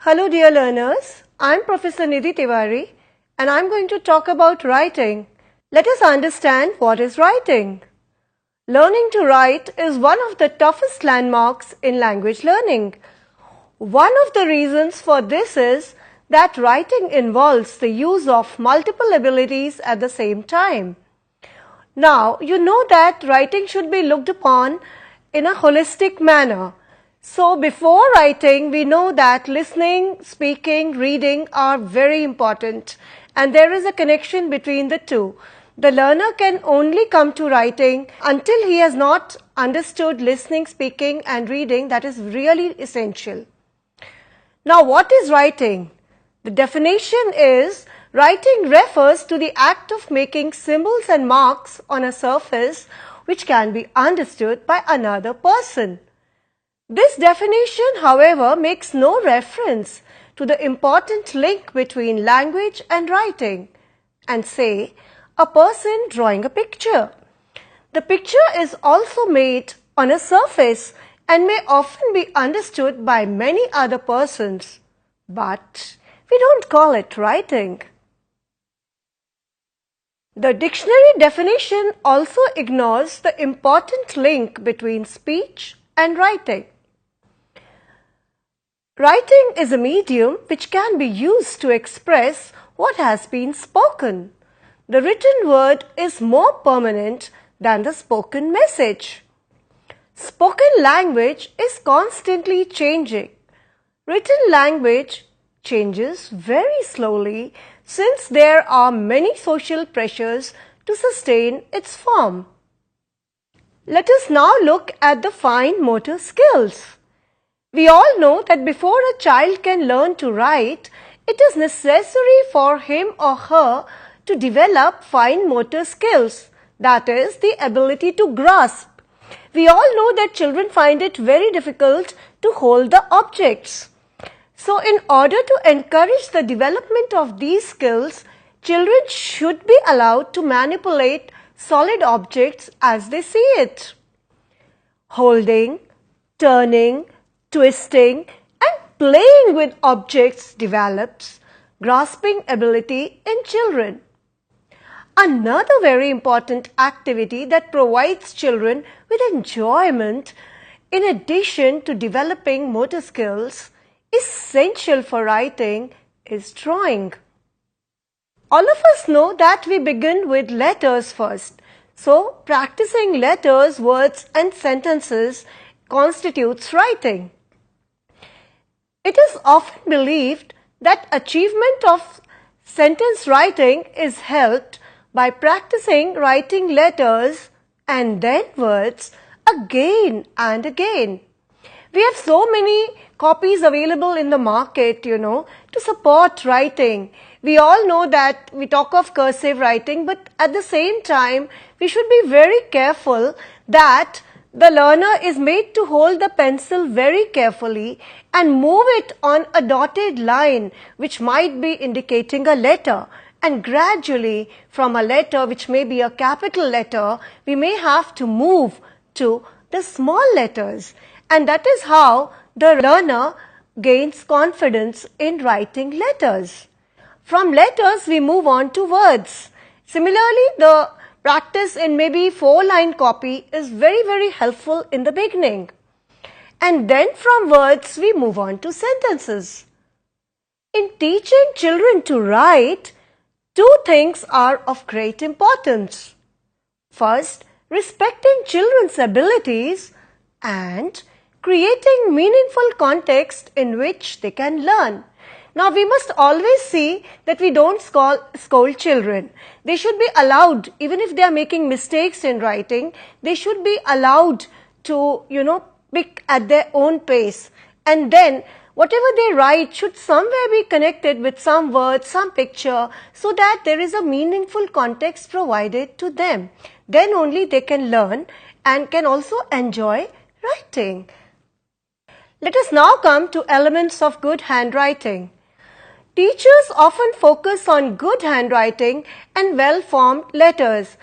Hello dear learners, I am Professor Nidhi Tiwari and I am going to talk about writing. Let us understand what is writing. Learning to write is one of the toughest landmarks in language learning. One of the reasons for this is that writing involves the use of multiple abilities at the same time. Now, you know that writing should be looked upon in a holistic manner. So, before writing, we know that listening, speaking, reading are very important and there is a connection between the two. The learner can only come to writing until he has not understood listening, speaking and reading. That is really essential. Now, what is writing? The definition is writing refers to the act of making symbols and marks on a surface which can be understood by another person. This definition, however, makes no reference to the important link between language and writing and say a person drawing a picture. The picture is also made on a surface and may often be understood by many other persons, but we don't call it writing. The dictionary definition also ignores the important link between speech and writing. Writing is a medium which can be used to express what has been spoken. The written word is more permanent than the spoken message. Spoken language is constantly changing. Written language changes very slowly since there are many social pressures to sustain its form. Let us now look at the fine motor skills. We all know that before a child can learn to write, it is necessary for him or her to develop fine motor skills, that is, the ability to grasp. We all know that children find it very difficult to hold the objects. So, in order to encourage the development of these skills, children should be allowed to manipulate solid objects as they see it. Holding, turning, twisting and playing with objects develops grasping ability in children. Another very important activity that provides children with enjoyment in addition to developing motor skills essential for writing is drawing. All of us know that we begin with letters first. So, practicing letters, words and sentences constitutes writing. It is often believed that achievement of sentence writing is helped by practicing writing letters and then words again and again. We have so many copies available in the market, to support writing. We all know that we talk of cursive writing, but at the same time, we should be very careful that the learner is made to hold the pencil very carefully and move it on a dotted line which might be indicating a letter, and gradually from a letter which may be a capital letter we may have to move to the small letters, and that is how the learner gains confidence in writing letters. From letters we move on to words. Similarly, the practice in maybe 4-line copy is very helpful in the beginning. And then from words we move on to sentences. In teaching children to write, two things are of great importance. First, respecting children's abilities and creating meaningful context in which they can learn. Now, we must always see that we don't scold children. They should be allowed, even if they are making mistakes in writing, they should be allowed to, pick at their own pace. And then, whatever they write should somewhere be connected with some word, some picture, so that there is a meaningful context provided to them. Then only they can learn and can also enjoy writing. Let us now come to elements of good handwriting. Teachers often focus on good handwriting and well-formed letters.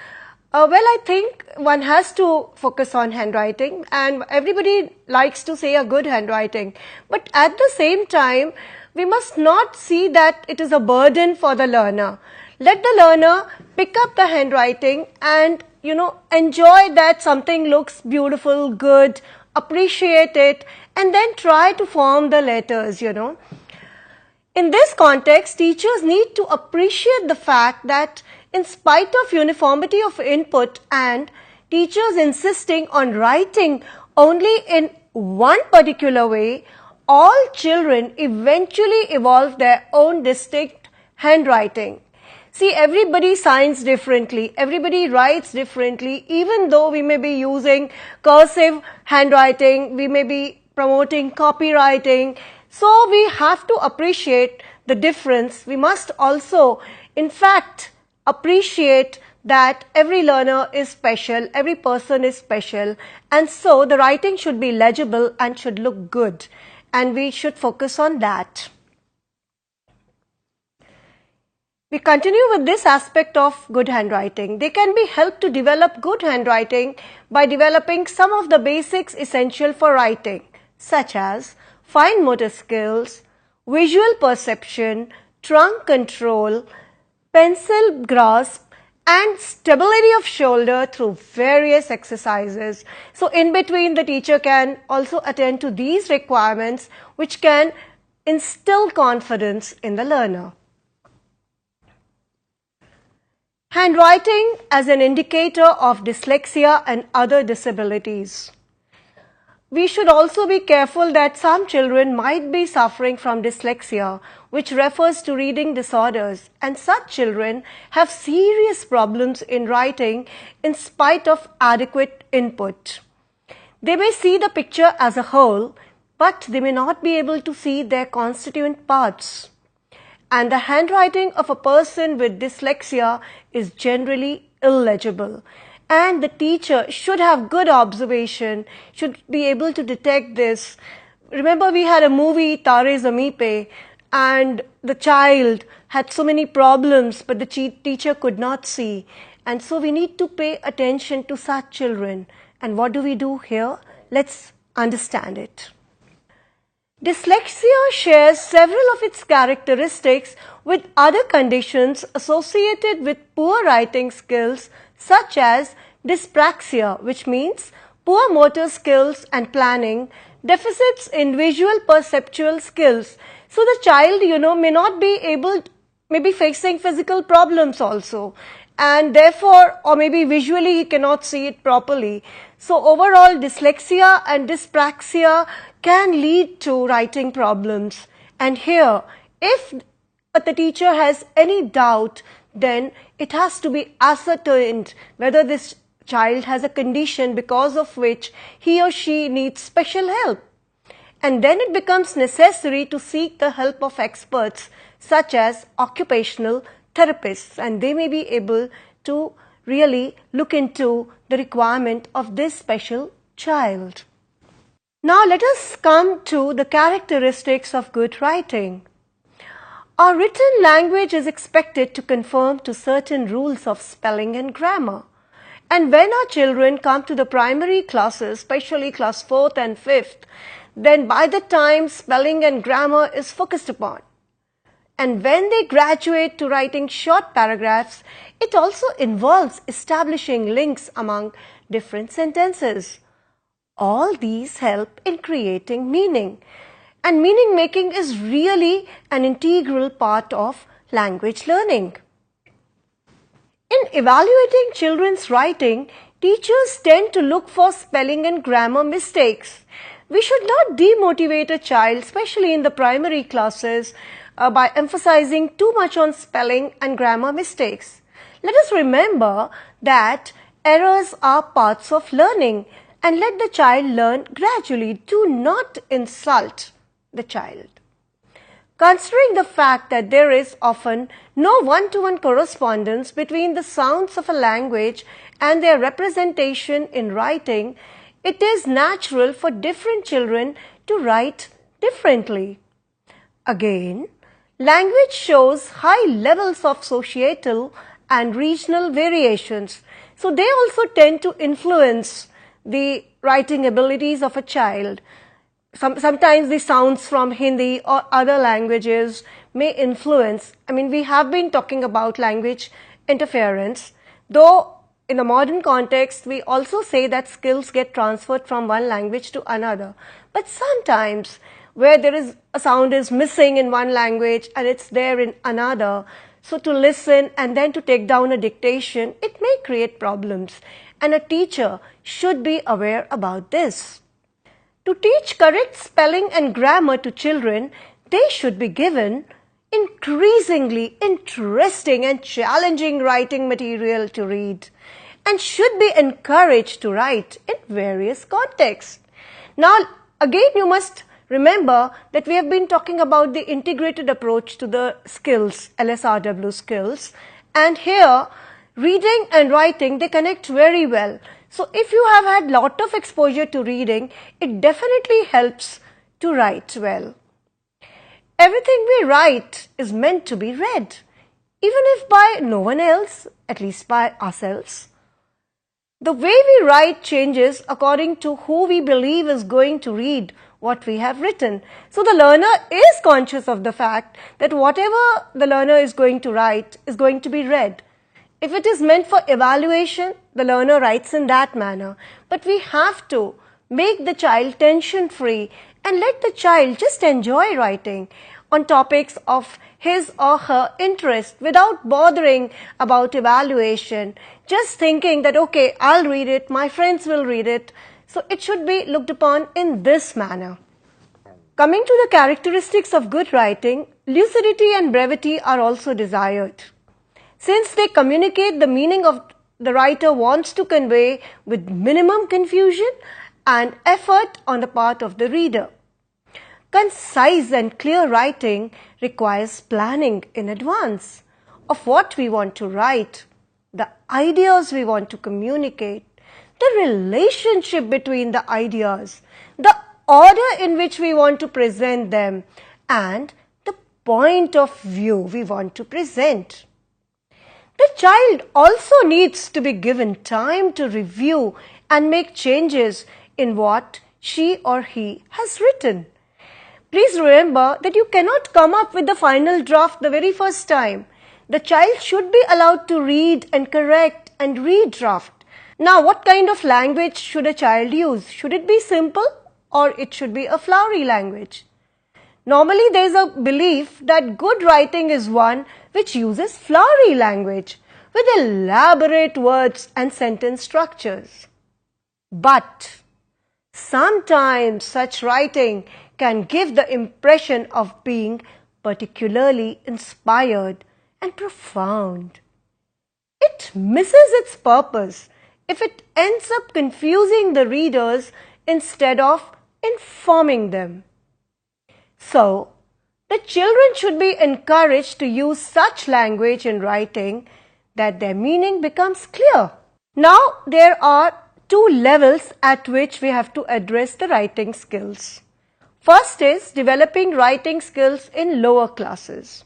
I think one has to focus on handwriting and everybody likes to say a good handwriting. But at the same time, we must not see that it is a burden for the learner. Let the learner pick up the handwriting and, enjoy that something looks beautiful, good, appreciate it, and then try to form the letters, In this context, teachers need to appreciate the fact that in spite of uniformity of input and teachers insisting on writing only in one particular way, all children eventually evolve their own distinct handwriting. See, everybody signs differently, everybody writes differently, even though we may be using cursive handwriting, we may be promoting copywriting. So we have to appreciate the difference. We must also, in fact, appreciate that every learner is special, every person is special, and so the writing should be legible and should look good, and we should focus on that. We continue with this aspect of good handwriting. They can be helped to develop good handwriting by developing some of the basics essential for writing, such as fine motor skills, visual perception, trunk control, pencil grasp, and stability of shoulder through various exercises. So in between, the teacher can also attend to these requirements, which can instill confidence in the learner. Handwriting as an indicator of dyslexia and other disabilities. We should also be careful that some children might be suffering from dyslexia, which refers to reading disorders, and such children have serious problems in writing in spite of adequate input. They may see the picture as a whole, but they may not be able to see their constituent parts. And the handwriting of a person with dyslexia is generally illegible. And the teacher should have good observation, should be able to detect this. Remember, we had a movie, Tare Zameen Pe, and the child had so many problems, but the teacher could not see. And so we need to pay attention to such children. And what do we do here? Let's understand it. Dyslexia shares several of its characteristics with other conditions associated with poor writing skills, such as dyspraxia, which means poor motor skills and planning, deficits in visual perceptual skills. So the child, may not be able, may be facing physical problems also, and therefore, or maybe visually he cannot see it properly. So overall, dyslexia and dyspraxia can lead to writing problems. And here, if the teacher has any doubt, then it has to be ascertained whether this child has a condition because of which he or she needs special help. And then it becomes necessary to seek the help of experts such as occupational therapists, and they may be able to really look into the requirement of this special child. Now let us come to the characteristics of good writing. Our written language is expected to conform to certain rules of spelling and grammar. And when our children come to the primary classes, especially class 4th and 5th, then by the time spelling and grammar is focused upon. And when they graduate to writing short paragraphs, it also involves establishing links among different sentences. All these help in creating meaning. And meaning making is really an integral part of language learning. In evaluating children's writing, teachers tend to look for spelling and grammar mistakes. We should not demotivate a child, especially in the primary classes, by emphasizing too much on spelling and grammar mistakes. Let us remember that errors are parts of learning, and let the child learn gradually. Do not insult the child. Considering the fact that there is often no one-to-one correspondence between the sounds of a language and their representation in writing, it is natural for different children to write differently. Again, language shows high levels of societal and regional variations, so they also tend to influence the writing abilities of a child. sometimes the sounds from Hindi or other languages may influence. We have been talking about language interference, though in the modern context, we also say that skills get transferred from one language to another. But sometimes where there is a sound is missing in one language and it's there in another, so to listen and then to take down a dictation, it may create problems. And a teacher should be aware about this. To teach correct spelling and grammar to children, they should be given increasingly interesting and challenging writing material to read and should be encouraged to write in various contexts. Now, again, you must remember that we have been talking about the integrated approach to the skills, LSRW skills, and here reading and writing, they connect very well. So if you have had lot of exposure to reading, it definitely helps to write well. Everything we write is meant to be read, even if by no one else, at least by ourselves. The way we write changes according to who we believe is going to read what we have written. So the learner is conscious of the fact that whatever the learner is going to write is going to be read. If it is meant for evaluation, the learner writes in that manner. But we have to make the child tension-free and let the child just enjoy writing on topics of his or her interest without bothering about evaluation, just thinking that, okay, I'll read it, my friends will read it. So it should be looked upon in this manner. Coming to the characteristics of good writing, lucidity and brevity are also desired, since they communicate the meaning of the writer wants to convey with minimum confusion and effort on the part of the reader. Concise and clear writing requires planning in advance of what we want to write, the ideas we want to communicate, the relationship between the ideas, the order in which we want to present them, and the point of view we want to present. The child also needs to be given time to review and make changes in what she or he has written. Please remember that you cannot come up with the final draft the very first time. The child should be allowed to read and correct and redraft. Now, what kind of language should a child use? Should it be simple or it should be a flowery language? Normally, there is a belief that good writing is one which uses flowery language with elaborate words and sentence structures. But sometimes such writing can give the impression of being particularly inspired and profound. It misses its purpose if it ends up confusing the readers instead of informing them. So, the children should be encouraged to use such language in writing that their meaning becomes clear. Now, there are two levels at which we have to address the writing skills. First is developing writing skills in lower classes.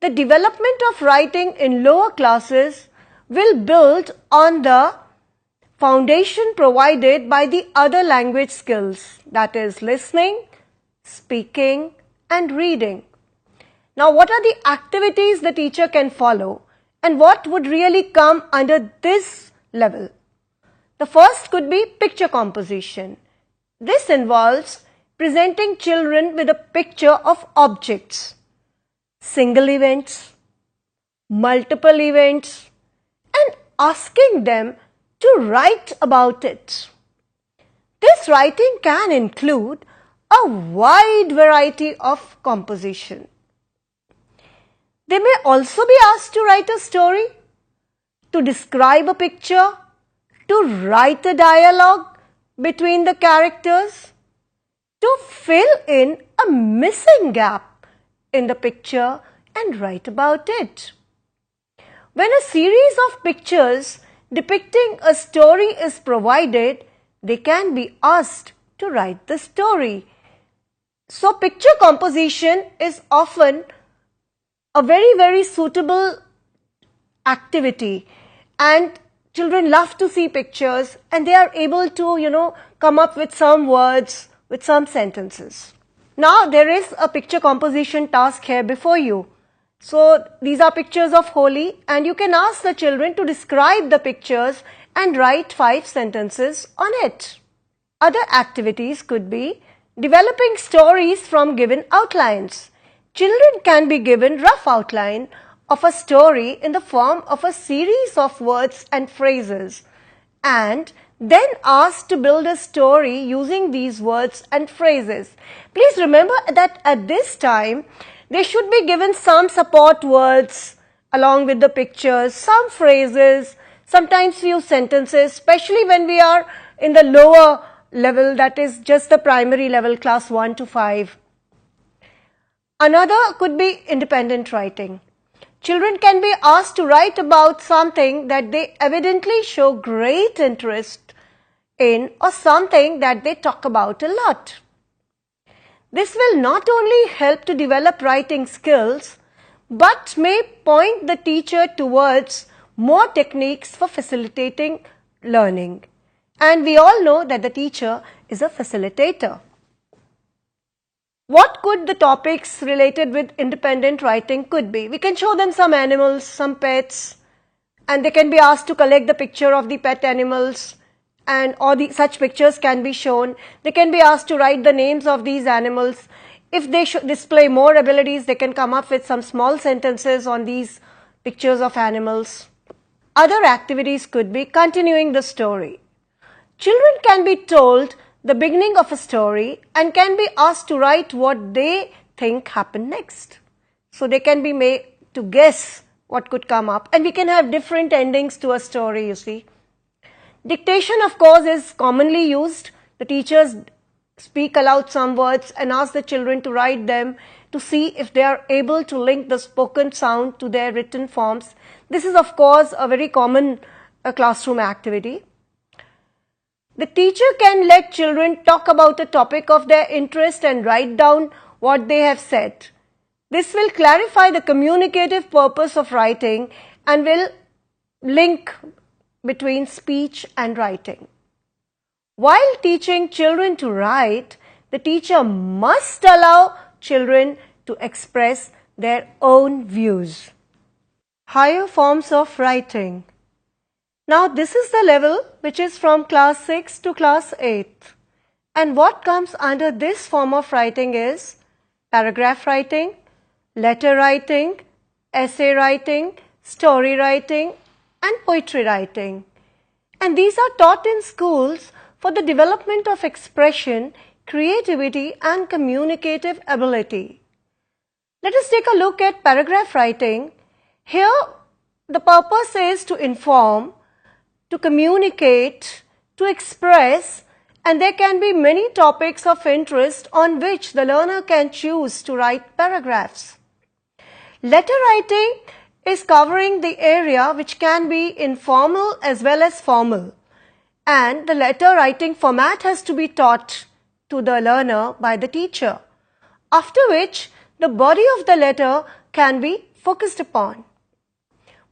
The development of writing in lower classes will build on the foundation provided by the other language skills, that is listening, speaking, and reading. Now, what are the activities the teacher can follow and what would really come under this level? The first could be picture composition. This involves presenting children with a picture of objects, single events, multiple events, and asking them to write about it. This writing can include a wide variety of composition. They may also be asked to write a story, to describe a picture, to write a dialogue between the characters, to fill in a missing gap in the picture and write about it. When a series of pictures depicting a story is provided, they can be asked to write the story. So, picture composition is often a very suitable activity, and children love to see pictures and they are able to, come up with some words with some sentences. Now there is a picture composition task here before you. So these are pictures of Holi, and you can ask the children to describe the pictures and write 5 sentences on it. Other activities could be developing stories from given outlines. Children can be given rough outline of a story in the form of a series of words and phrases, and then asked to build a story using these words and phrases. Please remember that at this time, they should be given some support words along with the pictures, some phrases, sometimes few sentences, especially when we are in the lower level, that is just the primary level, class 1 to 5. Another could be independent writing. Children can be asked to write about something that they evidently show great interest in, or something that they talk about a lot. This will not only help to develop writing skills, but may point the teacher towards more techniques for facilitating learning. And we all know that the teacher is a facilitator. What could the topics related with independent writing could be? We can show them some animals, some pets, and they can be asked to collect the picture of the pet animals, and such pictures can be shown. They can be asked to write the names of these animals. If they display more abilities, they can come up with some small sentences on these pictures of animals. Other activities could be continuing the story. Children can be told the beginning of a story and can be asked to write what they think happened next. So they can be made to guess what could come up, and we can have different endings to a story, you see. Dictation, of course, is commonly used. The teachers speak aloud some words and ask the children to write them to see if they are able to link the spoken sound to their written forms. This is, of course, a very common classroom activity. The teacher can let children talk about a topic of their interest and write down what they have said. This will clarify the communicative purpose of writing and will link between speech and writing. While teaching children to write, the teacher must allow children to express their own views. Higher forms of writing. Now this is the level which is from class 6 to class 8. And what comes under this form of writing is paragraph writing, letter writing, essay writing, story writing, and poetry writing. And these are taught in schools for the development of expression, creativity, and communicative ability. Let us take a look at paragraph writing. Here, the purpose is to inform, to communicate, to express, and there can be many topics of interest on which the learner can choose to write paragraphs. Letter writing is covering the area which can be informal as well as formal, and the letter writing format has to be taught to the learner by the teacher, after which the body of the letter can be focused upon.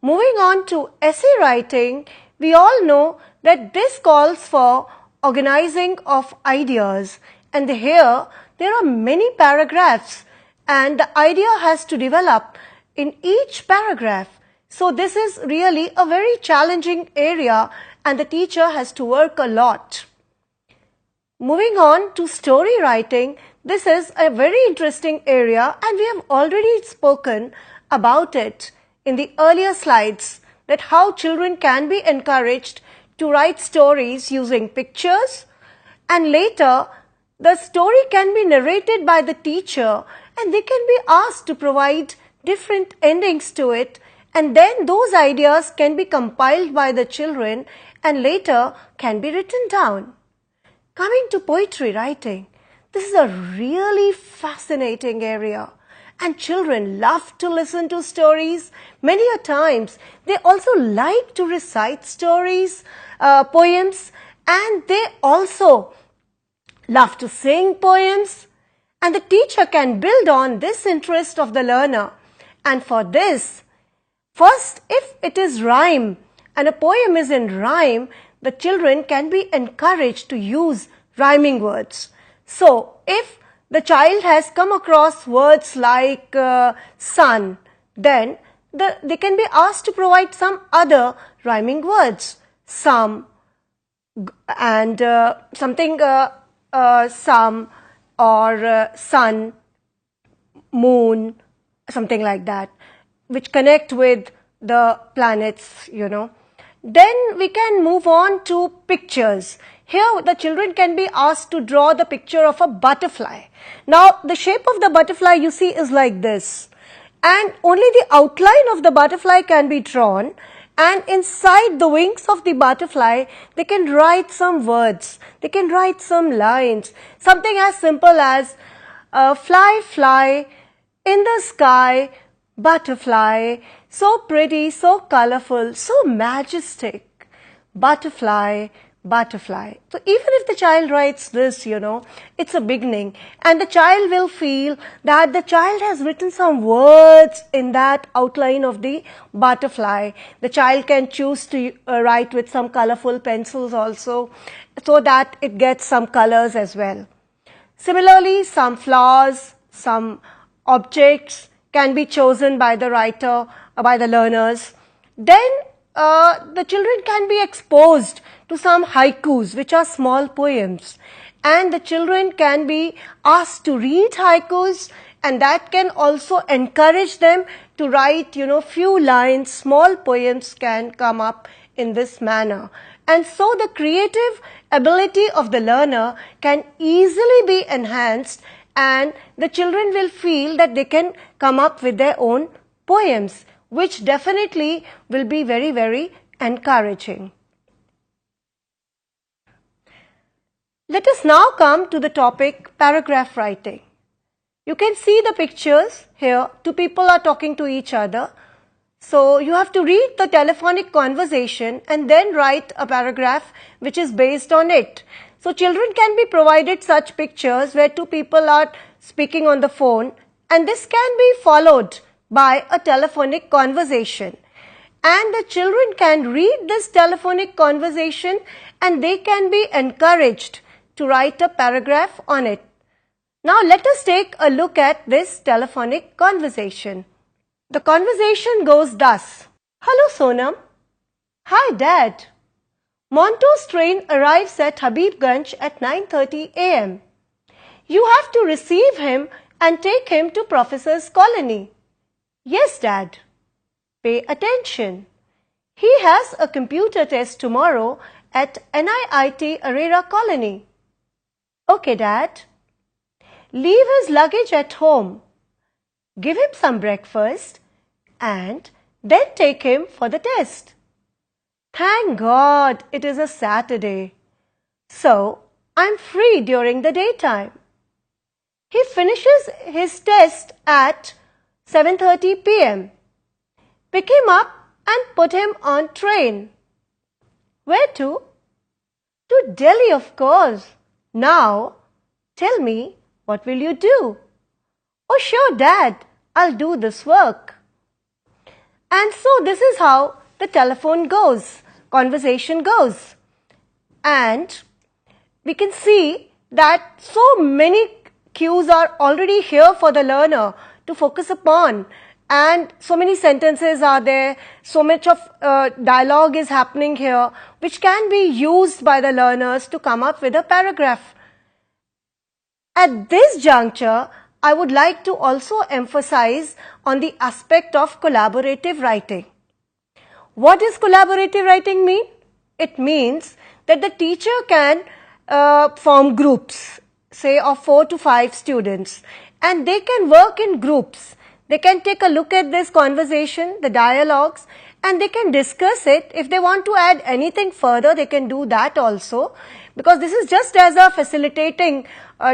Moving on to essay writing, we all know that this calls for organizing of ideas, and here there are many paragraphs and the idea has to develop in each paragraph. So this is really a very challenging area and the teacher has to work a lot. Moving on to story writing, this is a very interesting area and we have already spoken about it in the earlier slides, that how children can be encouraged to write stories using pictures, and later the story can be narrated by the teacher and they can be asked to provide different endings to it, and then those ideas can be compiled by the children and later can be written down. Coming to poetry writing, this is a really fascinating area and children love to listen to stories. Many a times they also like to recite stories, poems, and they also love to sing poems, and the teacher can build on this interest of the learner. And for this, first, if it is rhyme and a poem is in rhyme, the children can be encouraged to use rhyming words. So, if the child has come across words like sun, then they can be asked to provide some other rhyming words, some and something some or sun, moon, something like that, which connect with the planets, Then we can move on to pictures. Here the children can be asked to draw the picture of a butterfly. Now the shape of the butterfly you see is like this, and only the outline of the butterfly can be drawn, and inside the wings of the butterfly they can write some words, they can write some lines, something as simple as fly, fly in the sky, butterfly, so pretty, so colorful, so majestic, butterfly, butterfly. So even if the child writes this, it's a beginning, and the child will feel that the child has written some words in that outline of the butterfly. The child can choose to write with some colorful pencils also, so that it gets some colors as well. Similarly, some flowers, some objects can be chosen by the writer, by the learners. Then the children can be exposed to some haikus, which are small poems, and the children can be asked to read haikus, and that can also encourage them to write, few lines, small poems can come up in this manner. And so the creative ability of the learner can easily be enhanced, and the children will feel that they can come up with their own poems, which definitely will be very, very encouraging. Let us now come to the topic paragraph writing. You can see the pictures here. Two people are talking to each other. So you have to read the telephonic conversation and then write a paragraph which is based on it. So children can be provided such pictures where two people are speaking on the phone, and this can be followed by a telephonic conversation. And the children can read this telephonic conversation and they can be encouraged to write a paragraph on it. Now let us take a look at this telephonic conversation. The conversation goes thus. Hello Sonam. Hi Dad. Monto's train arrives at Habibganj at 9:30 a.m. You have to receive him and take him to Professor's colony. Yes, Dad. Pay attention. He has a computer test tomorrow at NIIT Arera colony. Okay, Dad. Leave his luggage at home. Give him some breakfast and then take him for the test. Thank God it is a Saturday, so I'm free during the daytime. He finishes his test at 7:30 p.m. Pick him up and put him on train. Where to? To Delhi, of course. Now, tell me, what will you do? Oh, sure, Dad, I'll do this work. And so this is how the telephone goes, conversation goes. And we can see that so many cues are already here for the learner to focus upon, and so many sentences are there, so much of dialogue is happening here, which can be used by the learners to come up with a paragraph. At this juncture, I would like to also emphasize on the aspect of collaborative writing. What does collaborative writing mean? It means that the teacher can form groups, say of 4 to 5 students, and they can work in groups. They can take a look at this conversation, the dialogues, and they can discuss it. If they want to add anything further, they can do that also, because this is just as a facilitating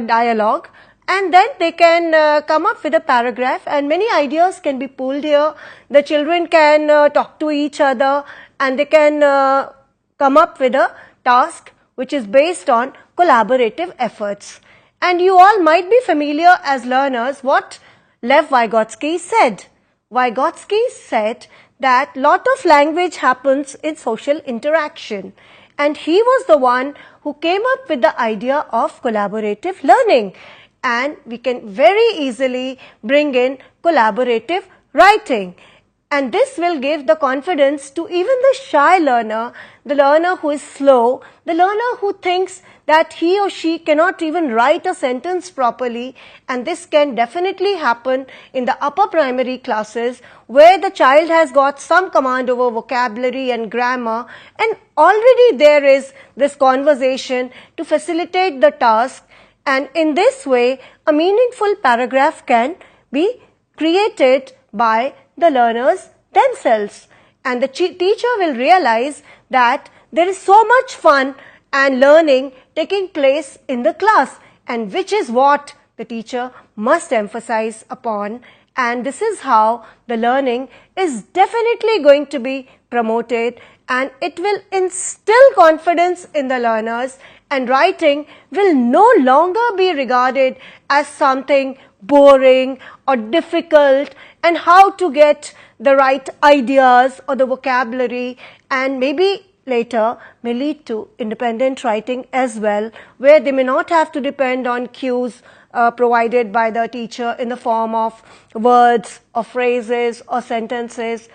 dialogue. And then they can come up with a paragraph, and many ideas can be pulled here. The children can talk to each other, and they can come up with a task which is based on collaborative efforts. And you all might be familiar as learners what Lev Vygotsky said. Vygotsky said that lot of language happens in social interaction, and he was the one who came up with the idea of collaborative learning, and we can very easily bring in collaborative writing. And this will give the confidence to even the shy learner, the learner who is slow, the learner who thinks that he or she cannot even write a sentence properly. And this can definitely happen in the upper primary classes, where the child has got some command over vocabulary and grammar, and already there is this conversation to facilitate the task. And in this way, a meaningful paragraph can be created by the learners themselves, and the teacher will realize that there is so much fun and learning taking place in the class, and which is what the teacher must emphasize upon. And this is how the learning is definitely going to be promoted, and it will instill confidence in the learners, and writing will no longer be regarded as something boring or difficult, and how to get the right ideas or the vocabulary, and maybe later may lead to independent writing as well, where they may not have to depend on cues provided by the teacher in the form of words or phrases or sentences.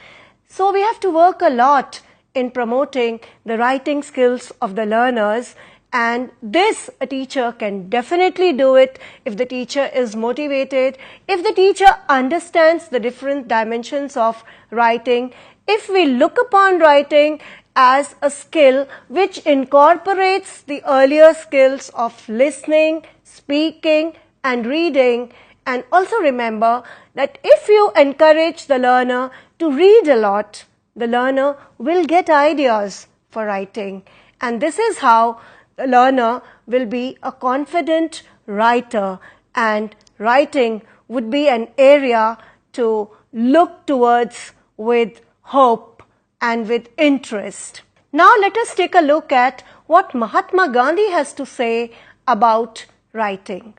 So we have to work a lot in promoting the writing skills of the learners, and this a teacher can definitely do it if the teacher is motivated, if the teacher understands the different dimensions of writing, if we look upon writing as a skill which incorporates the earlier skills of listening, speaking and reading. And also remember that if you encourage the learner to read a lot, the learner will get ideas for writing, and this is how the learner will be a confident writer, and writing would be an area to look towards with hope and with interest. Now let us take a look at what Mahatma Gandhi has to say about writing.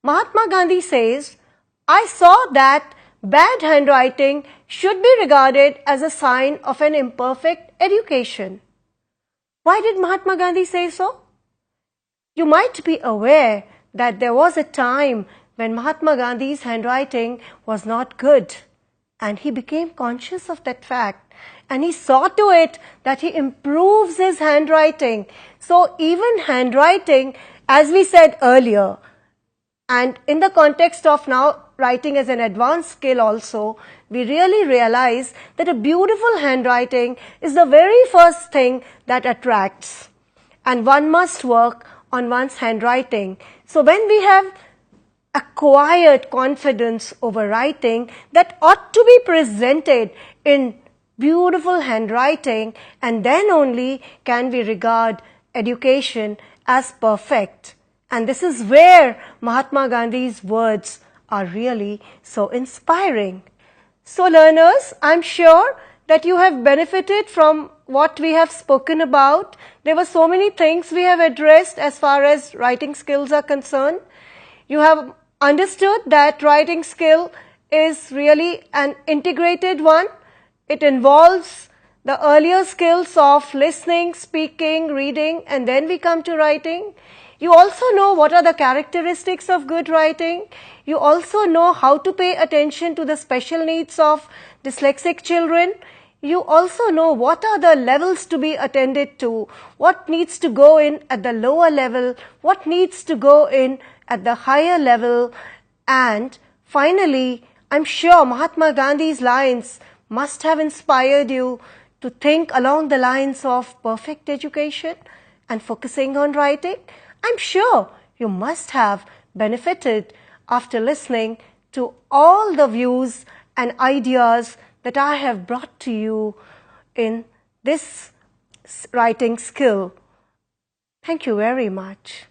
Mahatma Gandhi says, "I saw that bad handwriting should be regarded as a sign of an imperfect education." Why did Mahatma Gandhi say so? You might be aware that there was a time when Mahatma Gandhi's handwriting was not good, and he became conscious of that fact, and he saw to it that he improves his handwriting. So even handwriting, as we said earlier, and in the context of now writing as an advanced skill also, we really realize that a beautiful handwriting is the very first thing that attracts, and one must work on one's handwriting. So when we have acquired confidence over writing, that ought to be presented in beautiful handwriting, and then only can we regard education as perfect. And this is where Mahatma Gandhi's words are really so inspiring. So learners, I'm sure that you have benefited from what we have spoken about. There were so many things we have addressed as far as writing skills are concerned. You have understood that writing skill is really an integrated one. It involves the earlier skills of listening, speaking, reading, and then we come to writing. You also know what are the characteristics of good writing. You also know how to pay attention to the special needs of dyslexic children. You also know what are the levels to be attended to, what needs to go in at the lower level, what needs to go in at the higher level. And finally, I'm sure Mahatma Gandhi's lines must have inspired you to think along the lines of perfect education and focusing on writing. I'm sure you must have benefited after listening to all the views and ideas that I have brought to you in this writing skill. Thank you very much.